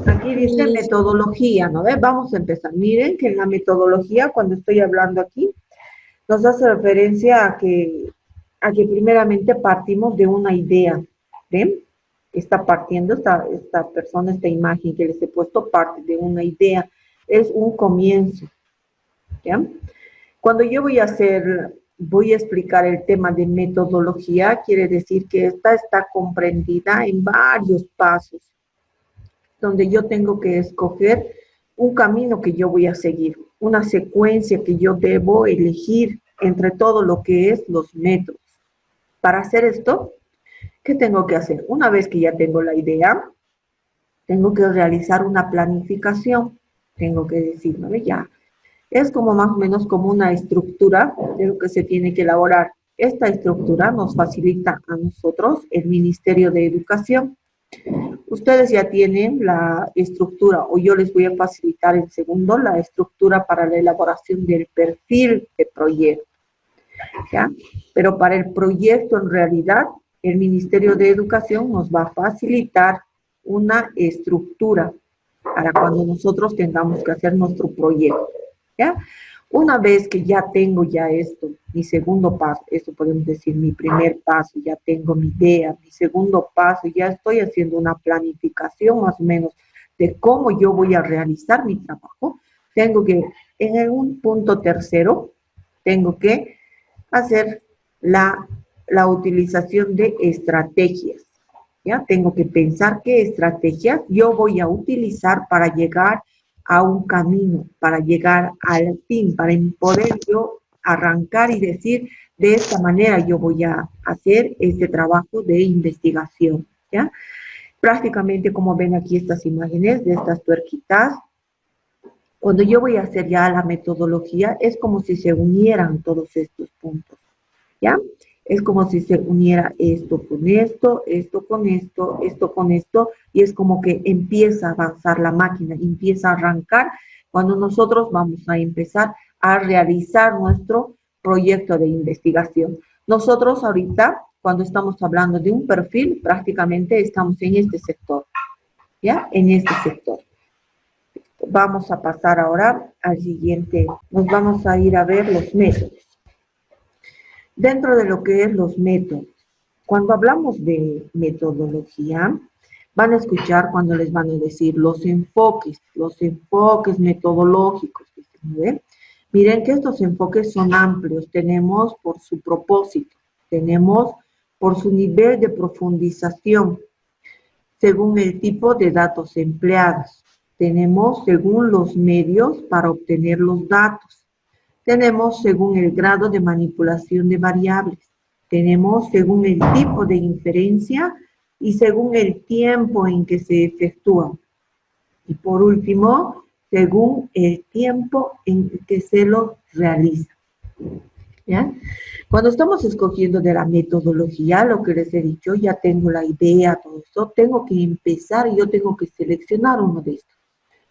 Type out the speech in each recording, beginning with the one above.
Aquí dice metodología, ¿no ves? Vamos a empezar. Miren que en la metodología, cuando estoy hablando aquí, nos hace referencia a que primeramente partimos de una idea, ¿ven? Está partiendo esta persona, esta imagen que les he puesto, parte de una idea, es un comienzo, ¿ya? Cuando yo voy a explicar el tema de metodología, quiere decir que esta está comprendida en varios pasos, donde yo tengo que escoger un camino que yo voy a seguir, una secuencia que yo debo elegir entre todo lo que es los métodos. Para hacer esto, ¿qué tengo que hacer? Una vez que ya tengo la idea, tengo que realizar una planificación. Tengo que decir, ¿no? Ya, es como más o menos como una estructura de lo que se tiene que elaborar. Esta estructura nos facilita a nosotros el Ministerio de Educación. Ustedes ya tienen la estructura, o yo les voy a facilitar en segundo la estructura para la elaboración del perfil de proyecto, ¿ya? Pero para el proyecto, en realidad, el Ministerio de Educación nos va a facilitar una estructura para cuando nosotros tengamos que hacer nuestro proyecto, ¿ya? Una vez que ya tengo ya esto, mi segundo paso, esto podemos decir mi primer paso, ya tengo mi idea, mi segundo paso, ya estoy haciendo una planificación más o menos de cómo yo voy a realizar mi trabajo, tengo que, en un punto tercero, tengo que hacer la utilización de estrategias, ¿ya? Tengo que pensar qué estrategias yo voy a utilizar para llegar a un camino, para llegar al fin, para poder yo arrancar y decir, de esta manera yo voy a hacer este trabajo de investigación, ¿ya? Prácticamente como ven aquí estas imágenes de estas tuerquitas, cuando yo voy a hacer ya la metodología, es como si se unieran todos estos puntos, ¿ya? Es como si se uniera esto con esto, esto con esto, esto con esto, y es como que empieza a avanzar la máquina, empieza a arrancar cuando nosotros vamos a empezar a realizar nuestro proyecto de investigación. Nosotros ahorita, cuando estamos hablando de un perfil, prácticamente estamos en este sector, ¿ya? En este sector. Vamos a pasar ahora al siguiente, nos vamos a ir a ver los métodos. Dentro de lo que es los métodos, cuando hablamos de metodología, van a escuchar cuando les van a decir los enfoques metodológicos. ¿Ven? Miren que estos enfoques son amplios, tenemos por su propósito, tenemos por su nivel de profundización, según el tipo de datos empleados, tenemos según los medios para obtener los datos, tenemos según el grado de manipulación de variables, tenemos según el tipo de inferencia y según el tiempo en que se efectúan. Y por último, según el tiempo en que se lo realiza. ¿Ya? Cuando estamos escogiendo de la metodología, lo que les he dicho, ya tengo la idea, todo esto, tengo que empezar y yo tengo que seleccionar uno de estos.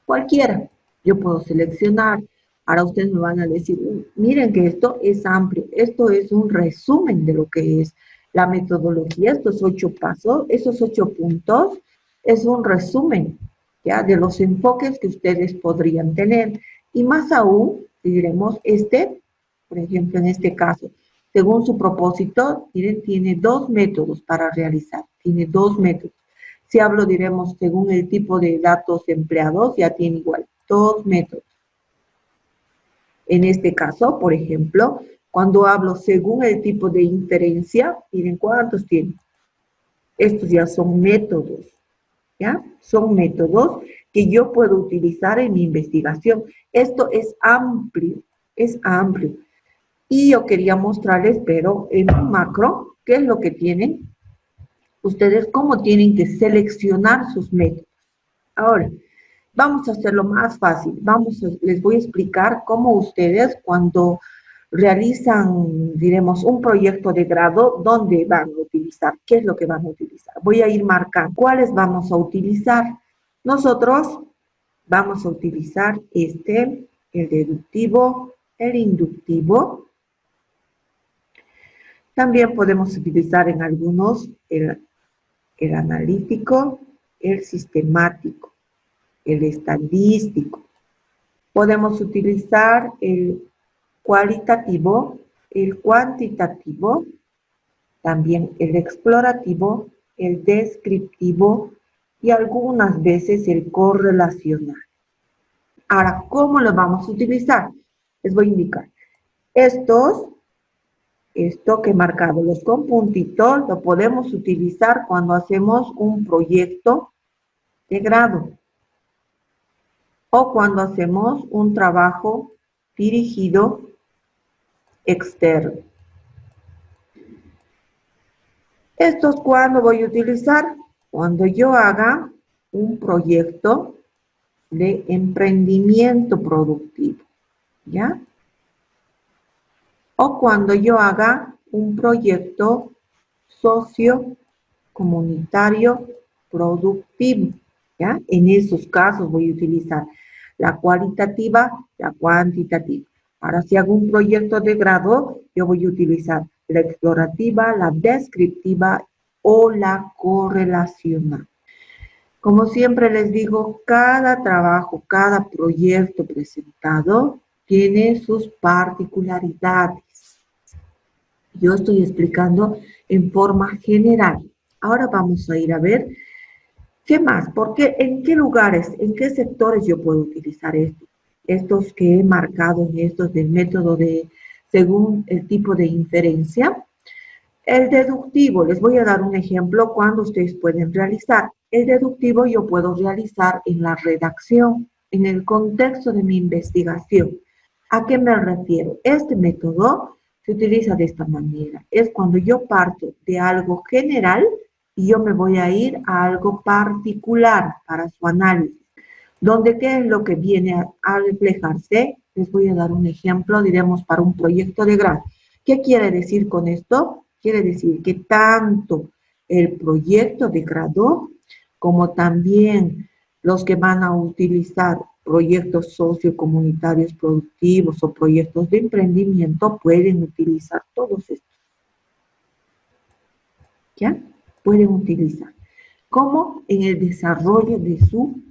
Cualquiera, yo puedo seleccionar. Ahora ustedes me van a decir, miren que esto es amplio, esto es un resumen de lo que es la metodología, estos 8 pasos, esos 8 puntos, es un resumen, ¿ya? De los enfoques que ustedes podrían tener. Y más aún, si diremos, por ejemplo, en este caso, según su propósito, miren, tiene 2 métodos para realizar, tiene 2 métodos. Si hablo, diremos, según el tipo de datos empleados, ya tiene igual 2 métodos. En este caso, por ejemplo, cuando hablo según el tipo de inferencia, miren cuántos tiene. Estos ya son métodos, ¿ya? Son métodos que yo puedo utilizar en mi investigación. Esto es amplio, es amplio. Y yo quería mostrarles, pero en un macro, ¿qué es lo que tienen? Ustedes cómo tienen que seleccionar sus métodos. Ahora, vamos a hacerlo más fácil. Les voy a explicar cómo ustedes cuando realizan, diremos, un proyecto de grado, ¿dónde van a utilizar? ¿Qué es lo que van a utilizar? Voy a ir marcando cuáles vamos a utilizar. Nosotros vamos a utilizar el deductivo, el inductivo. También podemos utilizar en algunos el analítico, el sistemático. el estadístico. Podemos utilizar el cualitativo, el cuantitativo, también el explorativo, el descriptivo y algunas veces el correlacional. Ahora, ¿cómo lo vamos a utilizar? Les voy a indicar. Esto que he marcado, los con puntitos, lo podemos utilizar cuando hacemos un proyecto de grado o cuando hacemos un trabajo dirigido externo. Estos cuando voy a utilizar, cuando yo haga un proyecto de emprendimiento productivo, ¿ya? O cuando yo haga un proyecto socio-comunitario productivo, ¿ya? En esos casos voy a utilizar la cualitativa, la cuantitativa. Ahora, si hago un proyecto de grado, yo voy a utilizar la explorativa, la descriptiva o la correlacional. Como siempre les digo, cada trabajo, cada proyecto presentado tiene sus particularidades. Yo estoy explicando en forma general. Ahora vamos a ir a ver qué más, porque en qué lugares, en qué sectores yo puedo utilizar esto. Estos que he marcado en estos del método de según el tipo de inferencia. El deductivo, les voy a dar un ejemplo cuando ustedes pueden realizar. El deductivo yo puedo realizar en la redacción, en el contexto de mi investigación. ¿A qué me refiero? Este método se utiliza de esta manera. Es cuando yo parto de algo general y yo me voy a ir a algo particular para su análisis. ¿Dónde qué es lo que viene a reflejarse? Les voy a dar un ejemplo, diremos, para un proyecto de grado. ¿Qué quiere decir con esto? Quiere decir que tanto el proyecto de grado como también los que van a utilizar proyectos sociocomunitarios productivos o proyectos de emprendimiento pueden utilizar todos estos. ¿Ya? Pueden utilizar. Como en el desarrollo de su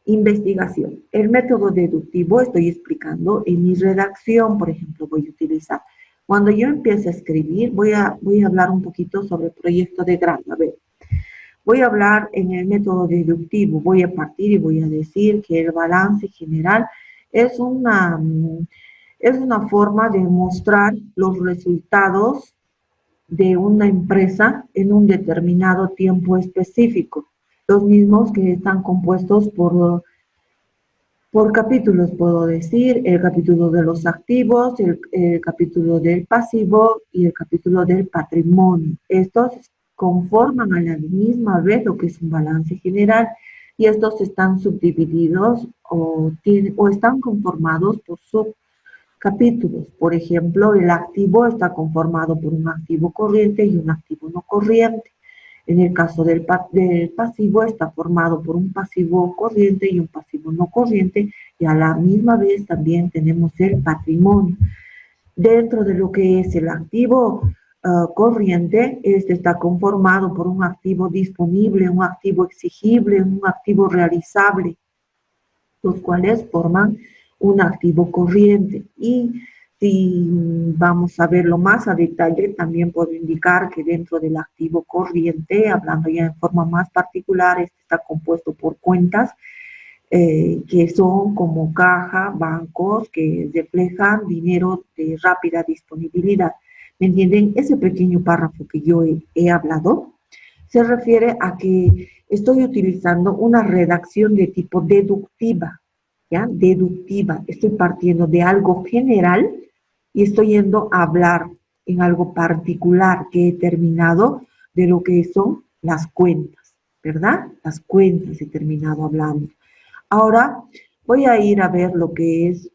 investigación. El método deductivo estoy explicando en mi redacción, por ejemplo, voy a utilizar. Cuando yo empiece a escribir, voy a hablar un poquito sobre el proyecto de grado. A ver, voy a hablar en el método deductivo, voy a partir y voy a decir que el balance general es una forma de mostrar los resultados de una empresa en un determinado tiempo específico. Los mismos que están compuestos por capítulos, puedo decir, el capítulo de los activos, el capítulo del pasivo y el capítulo del patrimonio. Estos conforman a la misma vez lo que es un balance general y estos están subdivididos o están conformados por subcapítulos. Por ejemplo, el activo está conformado por un activo corriente y un activo no corriente. En el caso del pasivo está formado por un pasivo corriente y un pasivo no corriente y a la misma vez también tenemos el patrimonio. Dentro de lo que es el activo corriente, este está conformado por un activo disponible, un activo exigible, un activo realizable, los cuales forman un activo corriente. Y si vamos a verlo más a detalle, también puedo indicar que dentro del activo corriente, hablando ya en forma más particular, este está compuesto por cuentas que son como caja, bancos, que reflejan dinero de rápida disponibilidad. ¿Me entienden? Ese pequeño párrafo que yo he hablado se refiere a que estoy utilizando una redacción de tipo deductiva, ¿ya? Deductiva. Estoy partiendo de algo general y estoy yendo a hablar en algo particular que he terminado de lo que son las cuentas, ¿verdad? Las cuentas he terminado hablando. Ahora voy a ir a ver lo que es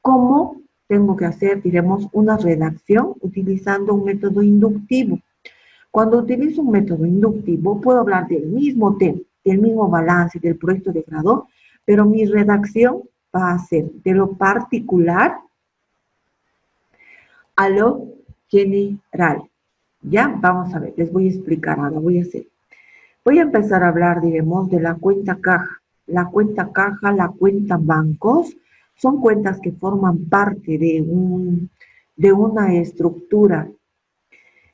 cómo tengo que hacer, diremos, una redacción utilizando un método inductivo. Cuando utilizo un método inductivo, puedo hablar del mismo tema, del mismo balance del proyecto de grado, pero mi redacción va a ser de lo particular a lo general. Ya, vamos a ver, les voy a explicar ahora, voy a empezar a hablar, diremos, de la cuenta caja. la cuenta caja, la cuenta bancos, son cuentas que forman parte de una estructura.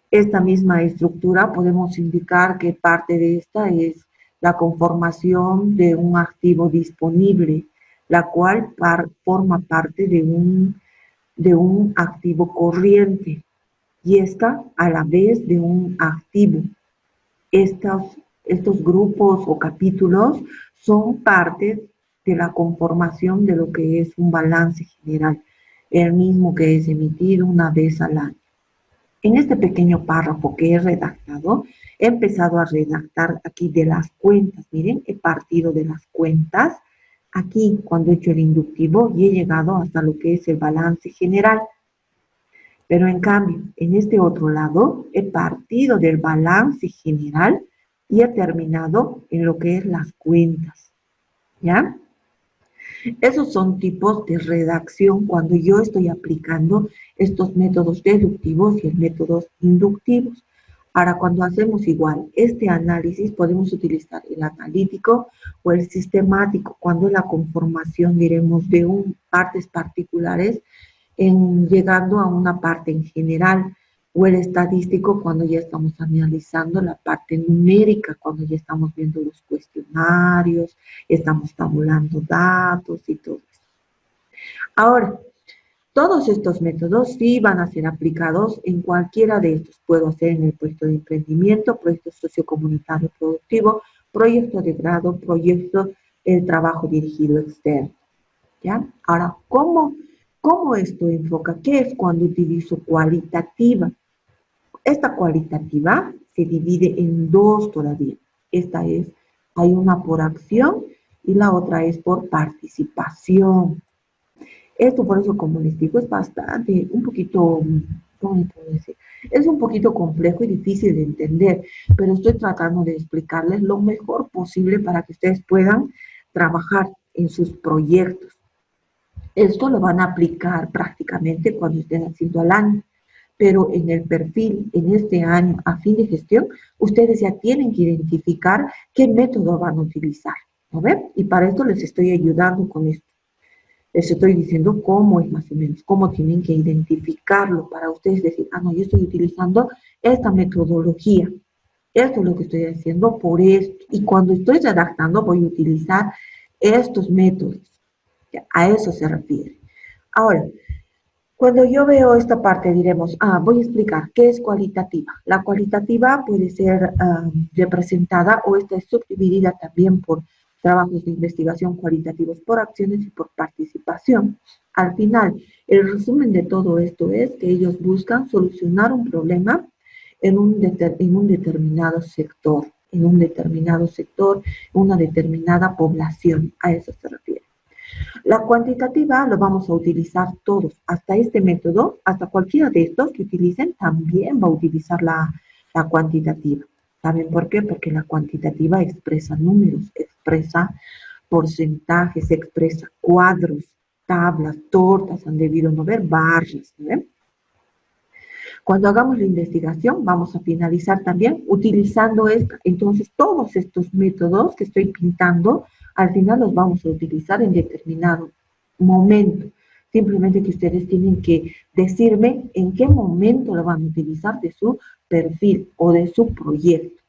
Esta misma estructura podemos indicar que parte de esta es la conformación de un activo disponible, la cual forma parte de un activo corriente y esta a la vez de un activo. Estos grupos o capítulos son parte de la conformación de lo que es un balance general, el mismo que es emitido una vez al año. En este pequeño párrafo que he redactado, he empezado a redactar aquí de las cuentas. Miren, he partido de las cuentas aquí cuando he hecho el inductivo y he llegado hasta lo que es el balance general. Pero en cambio, en este otro lado, he partido del balance general y he terminado en lo que es las cuentas. ¿Ya? Esos son tipos de redacción cuando yo estoy aplicando estos métodos deductivos y métodos inductivos. Ahora, cuando hacemos igual este análisis, podemos utilizar el analítico o el sistemático, cuando la conformación, diremos, de partes particulares llegando a una parte en general, o el estadístico cuando ya estamos analizando la parte numérica, cuando ya estamos viendo los cuestionarios, estamos tabulando datos y todo eso. Ahora, todos estos métodos sí van a ser aplicados en cualquiera de estos. Puedo hacer en el proyecto de emprendimiento, proyecto sociocomunitario productivo, proyecto de grado, proyecto de trabajo dirigido externo. ¿Ya? Ahora, ¿cómo esto enfoca? ¿Qué es cuando utilizo cualitativa? Esta cualitativa se divide en dos todavía. Esta es, hay una por acción y la otra es por participación. Esto por eso, como les digo, es bastante, un poquito, ¿cómo puedo decir? Es un poquito complejo y difícil de entender, pero estoy tratando de explicarles lo mejor posible para que ustedes puedan trabajar en sus proyectos. Esto lo van a aplicar prácticamente cuando estén haciendo al año, pero en el perfil, en este año, a fin de gestión, ustedes ya tienen que identificar qué método van a utilizar, ¿no ven? Y para esto les estoy ayudando con esto. Les estoy diciendo cómo es más o menos, cómo tienen que identificarlo para ustedes decir, no, yo estoy utilizando esta metodología. Esto es lo que estoy haciendo por esto. Y cuando estoy redactando voy a utilizar estos métodos. A eso se refiere. Ahora, cuando yo veo esta parte, diremos, voy a explicar qué es cualitativa. La cualitativa puede ser representada o está subdividida también por trabajos de investigación cualitativos por acciones y por participación. Al final, el resumen de todo esto es que ellos buscan solucionar un problema en un determinado sector, una determinada población. A eso se refiere. La cuantitativa lo vamos a utilizar todos. Hasta este método, hasta cualquiera de estos que utilicen, también va a utilizar la cuantitativa. ¿Saben por qué? Porque la cuantitativa expresa números, expresa porcentajes, expresa cuadros, tablas, tortas, han debido no ver, barras, ¿no? Cuando hagamos la investigación, vamos a finalizar también utilizando esta. Entonces, todos estos métodos que estoy pintando, al final los vamos a utilizar en determinado momento. Simplemente que ustedes tienen que decirme en qué momento lo van a utilizar de su perfil o de su proyecto.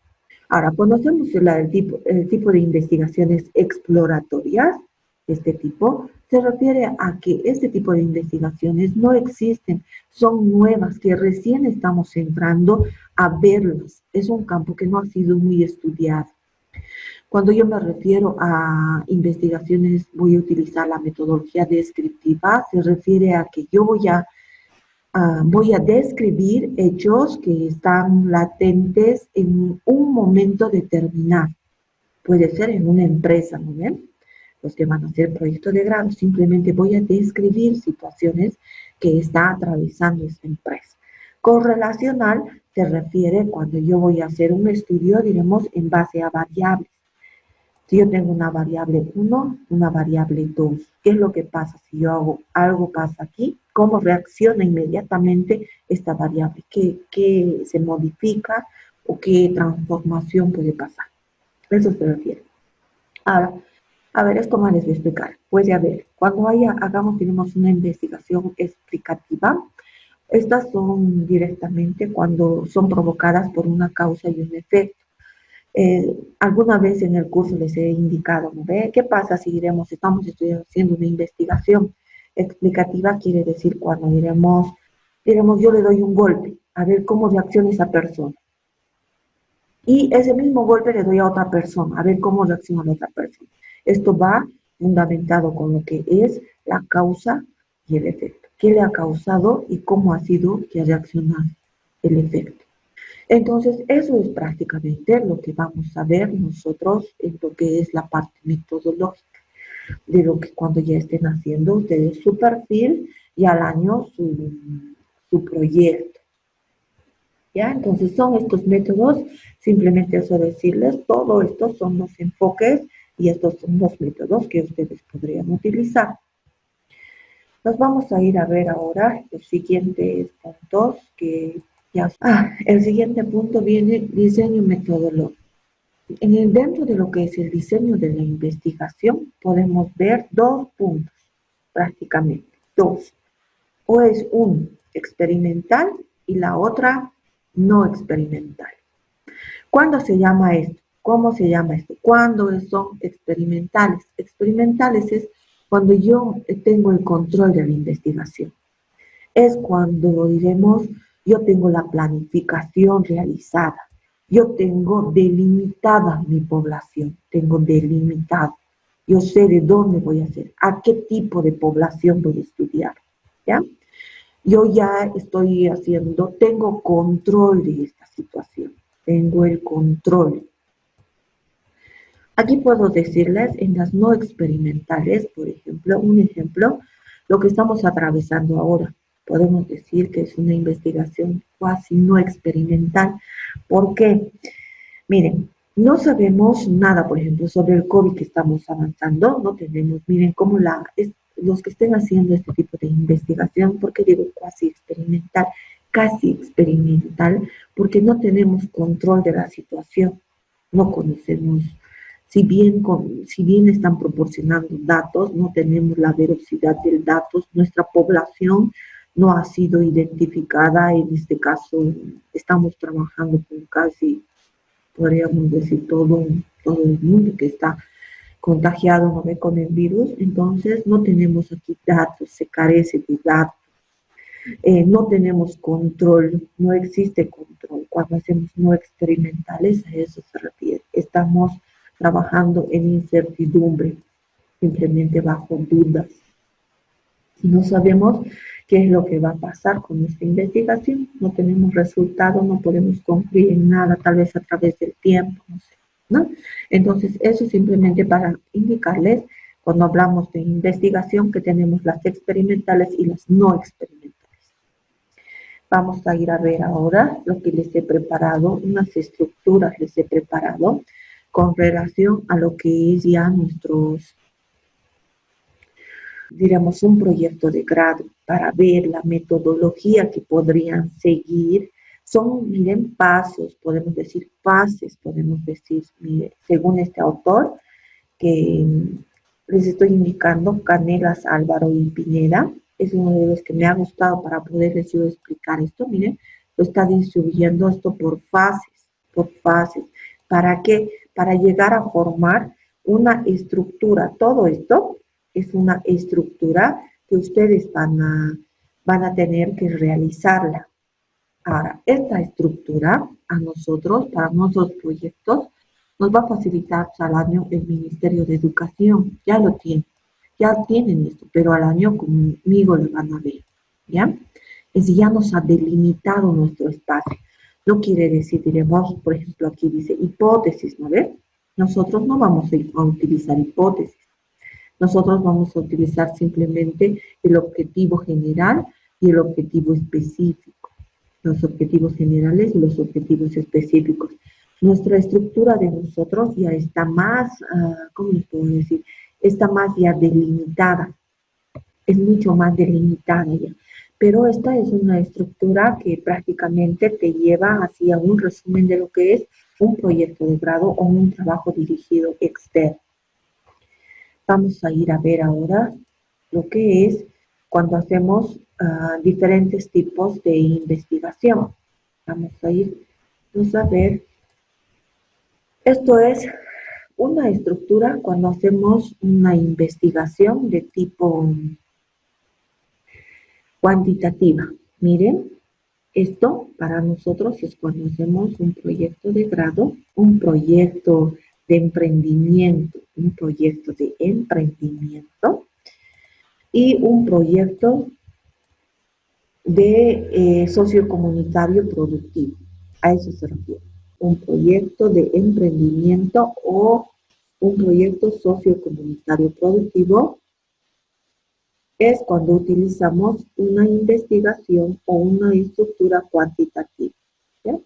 Ahora, cuando hacemos el tipo de investigaciones exploratorias, este tipo se refiere a que este tipo de investigaciones no existen, son nuevas, que recién estamos entrando a verlas. Es un campo que no ha sido muy estudiado. Cuando yo me refiero a investigaciones, voy a utilizar la metodología descriptiva, se refiere a que yo voy a describir hechos que están latentes en un momento determinado. Puede ser en una empresa, ¿no ven? Los que van a hacer proyectos de grado, simplemente voy a describir situaciones que está atravesando esta empresa. Correlacional se refiere cuando yo voy a hacer un estudio, diremos, en base a variables. Si yo tengo una variable 1, una variable 2, ¿qué es lo que pasa si yo hago algo pasa aquí? ¿Cómo reacciona inmediatamente esta variable? ¿Qué se modifica o qué transformación puede pasar? Eso se refiere. Ahora, A ver, esto más les voy a explicar. Puede haber, cuando tenemos una investigación explicativa, estas son directamente cuando son provocadas por una causa y un efecto. Alguna vez en el curso les he indicado, ¿no ve? ¿Qué pasa si estamos estudiando, haciendo una investigación explicativa? Quiere decir cuando diremos, yo le doy un golpe, a ver cómo reacciona esa persona. Y ese mismo golpe le doy a otra persona, a ver cómo reacciona la otra persona. Esto va fundamentado con lo que es la causa y el efecto. ¿Qué le ha causado y cómo ha sido que ha reaccionado el efecto? Entonces, eso es prácticamente lo que vamos a ver nosotros en lo que es la parte metodológica, de lo que cuando ya estén haciendo ustedes su perfil y al año su proyecto. ¿Ya? Entonces, son estos métodos, simplemente eso decirles, todo esto son los enfoques y estos son los métodos que ustedes podrían utilizar. Nos vamos a ir a ver ahora los siguientes puntos que ya... el siguiente punto viene diseño metodológico. Dentro de lo que es el diseño de la investigación, podemos ver dos puntos, prácticamente, dos. O es un experimental y la otra no experimental. ¿Cuándo se llama esto? ¿Cómo se llama esto? ¿Cuándo son experimentales? Experimentales es cuando yo tengo el control de la investigación. Es cuando diremos, yo tengo la planificación realizada. Yo tengo delimitada mi población, tengo delimitado. Yo sé de dónde voy a hacer, a qué tipo de población voy a estudiar, ¿ya? Yo ya tengo control de esta situación, tengo el control. Aquí puedo decirles en las no experimentales, por ejemplo, un ejemplo, lo que estamos atravesando ahora. Podemos decir que es una investigación casi no experimental. ¿Por qué? Miren, no sabemos nada, por ejemplo, sobre el COVID que estamos avanzando, no tenemos, miren cómo los que estén haciendo este tipo de investigación, ¿por qué digo casi experimental, porque no tenemos control de la situación, no conocemos, si bien están proporcionando datos, no tenemos la veracidad del datos, nuestra población no ha sido identificada, en este caso estamos trabajando con casi, podríamos decir, todo el mundo que está contagiado, ¿no ve?, con el virus. Entonces no tenemos aquí datos, se carece de datos, no tenemos control, no existe control. Cuando hacemos no experimentales, a eso se refiere. Estamos trabajando en incertidumbre, simplemente bajo dudas. Si no sabemos qué es lo que va a pasar con esta investigación, no tenemos resultados, no podemos concluir en nada, tal vez a través del tiempo, no sé, ¿no? Entonces, eso simplemente para indicarles, cuando hablamos de investigación, que tenemos las experimentales y las no experimentales. Vamos a ir a ver ahora lo que les he preparado, unas estructuras les he preparado con relación a lo que es ya diremos, un proyecto de grado para ver la metodología que podrían seguir. Son, miren, pasos, podemos decir fases, podemos decir, miren, según este autor, que les estoy indicando, Canelas, Álvaro y Pineda, es uno de los que me ha gustado para poderles yo explicar esto. Miren, lo está distribuyendo esto por fases, por fases. ¿Para qué? Para llegar a formar una estructura. Todo esto es una estructura que ustedes van a tener que realizarla. Ahora, esta estructura a nosotros, para nuestros proyectos, nos va a facilitar al año el Ministerio de Educación. Ya lo tienen, ya tienen esto, pero al año conmigo lo van a ver, ¿ya? Es decir, ya nos ha delimitado nuestro espacio. No quiere decir, diremos, por ejemplo, aquí dice hipótesis, ¿no ves? Nosotros no vamos a utilizar hipótesis. Nosotros vamos a utilizar simplemente el objetivo general y el objetivo específico. Los objetivos generales y los objetivos específicos. Nuestra estructura de nosotros ya está más, ¿cómo les puedo decir? Está más ya delimitada, es mucho más delimitada ya. Pero esta es una estructura que prácticamente te lleva hacia un resumen de lo que es un proyecto de grado o un trabajo dirigido externo. Vamos a ir a ver ahora lo que es cuando hacemos diferentes tipos de investigación. Vamos a ir a ver. Esto es una estructura cuando hacemos una investigación de tipo cuantitativa. Miren, esto para nosotros es cuando hacemos un proyecto de grado, un proyecto de emprendimiento, y un proyecto de sociocomunitario productivo. A eso se refiere. Un proyecto de emprendimiento o un proyecto sociocomunitario productivo es cuando utilizamos una investigación o una estructura cuantitativa. ¿Ya?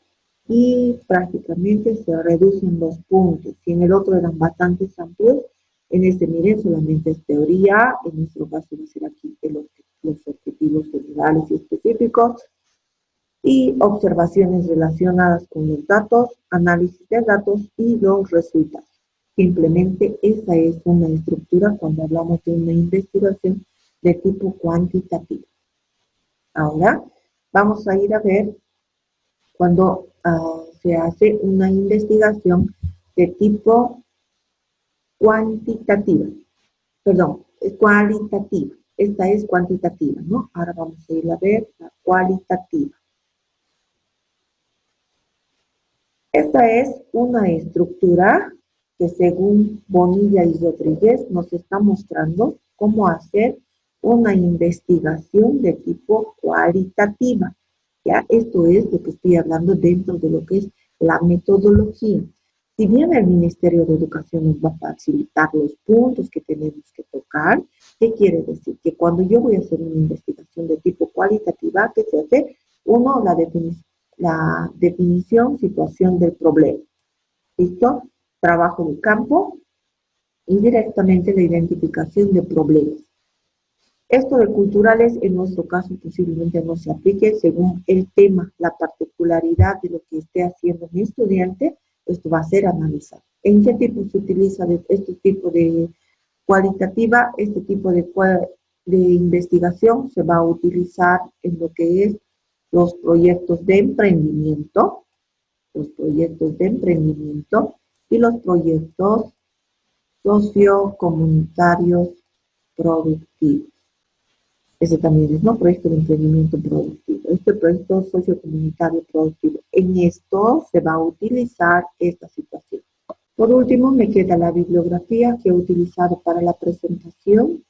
Y prácticamente se reducen los puntos. Si en el otro eran bastante amplios, en este, miren, solamente es teoría. En nuestro caso va a ser aquí los objetivos generales y específicos y observaciones relacionadas con los datos, análisis de datos y los resultados. Simplemente esa es una estructura cuando hablamos de una investigación de tipo cuantitativo. Ahora vamos a ir a ver cuando se hace una investigación de tipo cualitativa. Esta es cuantitativa, ¿no? Ahora vamos a ir a ver la cualitativa. Esta es una estructura que según Bonilla y Rodríguez nos está mostrando cómo hacer una investigación de tipo cualitativa. ¿Ya? Esto es lo que estoy hablando dentro de lo que es la metodología. Si bien el Ministerio de Educación nos va a facilitar los puntos que tenemos que tocar, ¿qué quiere decir? Que cuando yo voy a hacer una investigación de tipo cualitativa, ¿qué se hace? Uno, la definición, situación del problema. ¿Listo? Trabajo de campo y directamente la identificación de problemas. Esto de culturales en nuestro caso posiblemente no se aplique según el tema, la particularidad de lo que esté haciendo mi estudiante, esto va a ser analizado. ¿En qué tipo se utiliza este tipo de cualitativa? Este tipo de investigación se va a utilizar en lo que es los proyectos de emprendimiento, y los proyectos sociocomunitarios productivos. Ese también es, ¿no? Proyecto de emprendimiento productivo. Este proyecto sociocomunitario productivo. En esto se va a utilizar esta situación. Por último, me queda la bibliografía que he utilizado para la presentación.